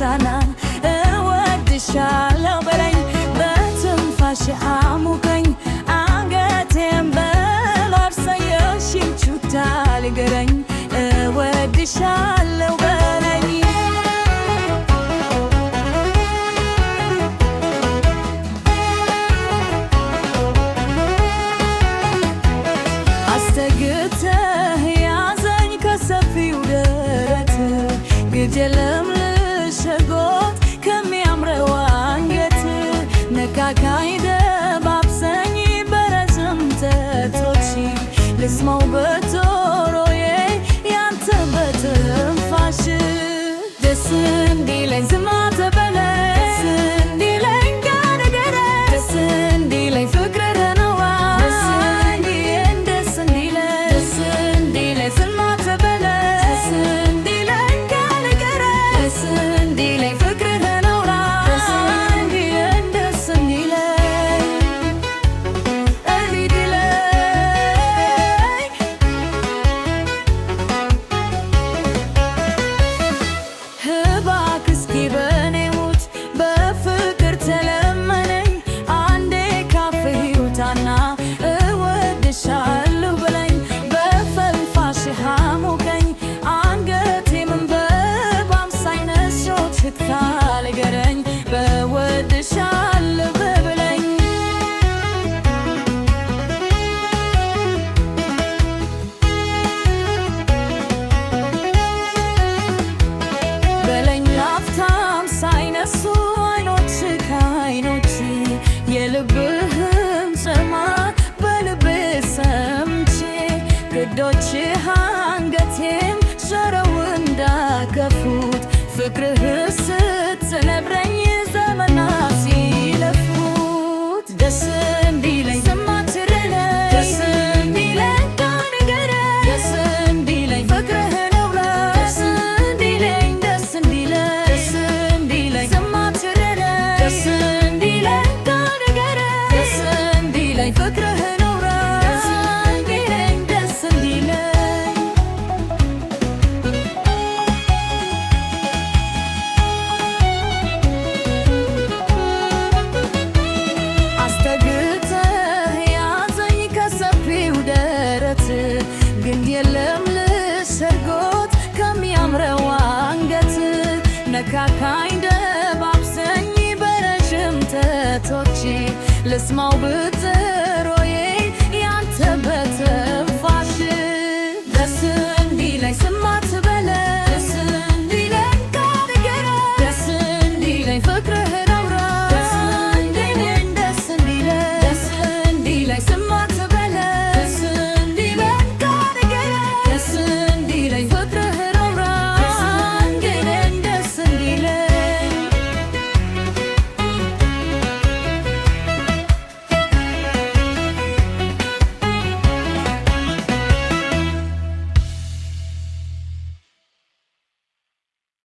ምስጋናን እወድሻለሁ በለኝ በትንፋሽ አሙቀኝ አንገቴን በላርሰየሽም ቹታ ልገረኝ እወድሻለሁ በለኝ አስተግተህ ያዘኝ ከሰፊው ደረት ግድ የለም ልሸጎት ከሚያምረው አንገት ነካካኝ ደባብሰኝ በረጅም ጣቶች ልስማው በጆሮዬ ያንተ በትንፋሽ ደስ እንዲለኝ ዝም አትበለኝ ደስ እንዲለኝ ጋር ደስ እንዲለኝ ፍቅርህ ነው ደስ እንዲለኝ ዝም አትበለኝ ደስ እንዲለኝ ጋር ደስ እንዲለኝ ፍቅርህ ነው ደስ እንዲለኝ እባክህ እስኪ በኔ ሙት በፍቅር ተለመነኝ አንዴ ካፍህ ይውጣና እወድሻለሁ በለኝ በትንፋሽህ አሙቀኝ አንገቴን በባምሳኝ ነሾት ሽታ ልገረኝ በእወድሻለሁ በለኝ በለኝ ላፍታም ሳይነሱ አይኖች ከአይኖች የልብህም ጽማት በልቤ ሰምቼ ግዶችህ አንገቴም ሸረው እንዳከፉት ፍቅርህ ስትነግረኝ ዘመናት ሲለፉት ደስ እንዲለኝ ዝም አትበለኝ ደስ እንዲለኝ ንገረኝ ደስ እንዲለኝ ፍቅርህ ነው ደስ እንዲለኝ ደስ እንዲለኝ ዝም አትበለኝ ደስ እንዲለኝ ንገረኝ ደስ እንዲለኝ ፍቅርህ ነው ደስ እንዲለኝ አስተግተህ ያዘኝ ከሰፊው ደረት ግን የለም ልሰርጎት ከሚያምረው አንገት ነካካኝ ደባብሰኝ በረጅም ጣቶች ልስማው